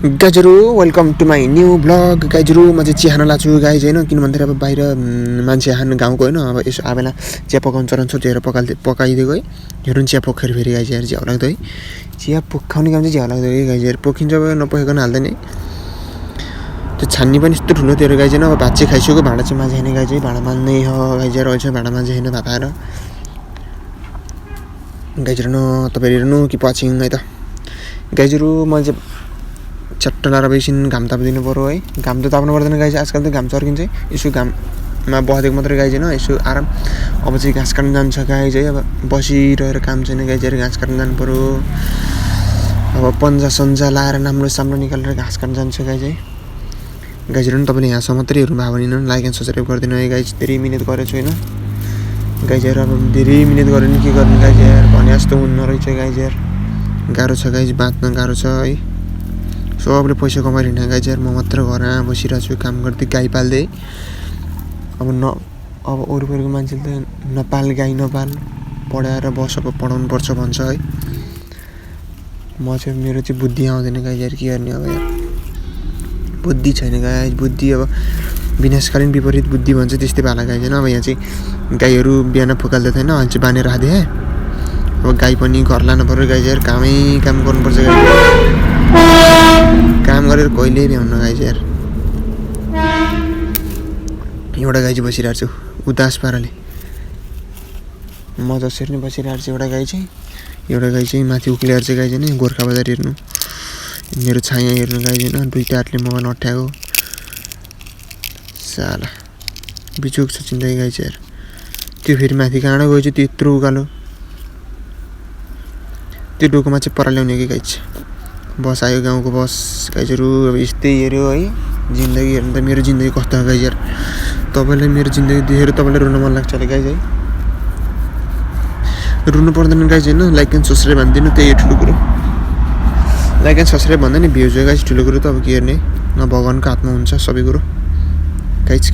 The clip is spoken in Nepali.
गाइजहरू welcome to my new blog. गाइजहरू म चाहिँ चिया खान लाग्छु गाइज होइन, किन भन्दाखेरि अब बाहिर मान्छे खानु गाउँको होइन, अब यसो आबेला चिया पकाउनु चलाउँछ, त्यही पकाइदिएको है। हेर्नु चिया पोखेर फेरि गाइजहरू झ्याउ लाग्दो है, चिया पोखाउने काम चाहिँ झ्याउ लाग्दो है गाइजहरू। पोखिन्छ अब नपोखेको हाल्दैन है, त्यो छान्नी पनि यस्तो ठुलो त्यो गाइज होइन। अब भात चाहिँ खाइसक्यो, भाँडा चाहिँ माझे होइन गाइज है, भाँडा मान्नै हो गाइजहरू। अहिले चाहिँ भाँडा माझे होइन भात आएर गाइजहरू न तपाईँहरू हेर्नु कि वाचिङ है त गाइजहरू। म चाहिँ चट्ट लाएर बेसिन घाम तापिदिनु पऱ्यो है, घाम त ताप्नु पर्दैन गाइज, आजकल त घाम चर्किन्छ है। यसो घाममा बसेको मात्रै गाइज होइन, यसो आराम। अब चाहिँ घाँस काट्नु जान्छ गाइज है, अब बसिरहेर काम छैन गाइजहरू, घाँस काट्नु जानु पऱ्यो। अब पन्जा सन्जा लाएर नाम्रो साम्रो निकालेर घाँस काट्नु जान्छ गाइज है। गाइजहरू पनि तपाईँले यहाँसम्म मात्रै हेर्नु भयो भने लाइक एन्ड सब्सक्राइब गरिदिनु है गाइज। धेरै मिहिनेत गरेको छु होइन गाइजहरू, अब धेरै मिहिनेत गरेर के गर्नु गाइजहरू, भने जस्तो हुन्न रहेछ गाइजहरू। गाह्रो छ गाइज, बाँच्न गाह्रो छ है। सबले पैसा कमाइरहेन गाइजहरू, म मात्र घरमा बसिरहेको छु काम गर्दै, गाई पाल्दै। अब वरिपरिको मान्छेले त नपाल गाई नपाल, पढाएर बस, अब पढाउनु पर्छ भन्छ है। म चाहिँ मेरो चाहिँ बुद्धि आउँदैन गाइजहरू, के गर्ने अब यार, बुद्धि छैन गाइज। बुद्धि अब विनाशकालीन विपरीत बुद्धि भन्छ त्यस्तै पाला गाइज होइन। अब यहाँ चाहिँ गाईहरू बिहान फुकाल्दै थिएन, अहिले चाहिँ बाँधेर राखिदिएँ। अब गाई पनि घर लानु पऱ्यो गाइजहरू, कामै काम गर्नुपर्छ गाइज। काम गरेर कहिले भ्याउनु गाइज यार। एउटा गाई चाहिँ बसिरहेको छु उदास पाराले, म जसरी नै बसिरहेको छु। एउटा गाई चाहिँ माथि उक्लिएर चाहिँ गाई चाहिँ गोर्खा बजार हेर्नु, मेरो छाया हेर्नु गाई होइन। दुईवटा हातले मोबाइल अट्ठ्याएको साला बिचुक छ चिन्दै गाई चाहिँ यार। त्यो फेरि माथि कहाँबाट गएछ त्यो यत्रो उकालो, त्यो डोकोमा चाहिँ पर ल्याउने कि गाई चाहिँ। बस आयो गाउँको बस गाइजहरू। अब यस्तै हेऱ्यो है जिन्दगी, हेर्नु त मेरो जिन्दगी कस्तो हो गाइज यार। तपाईँलाई मेरो जिन्दगी देखेर तपाईँलाई रुन मन लाग्छ अरे गाइज है, रुनु पर्दैन गाइज होइन। लाइक एन्ड सब्सक्राइब भनिदिनु, त्यही हो ठुलो कुरो। लाइक एन्ड सब्सक्राइब भन्दा नि भ्युज हो गाइज ठुलो कुरो त। अब के गर्ने, न भगवान्को हातमा हुन्छ सबै कुरो गाइज।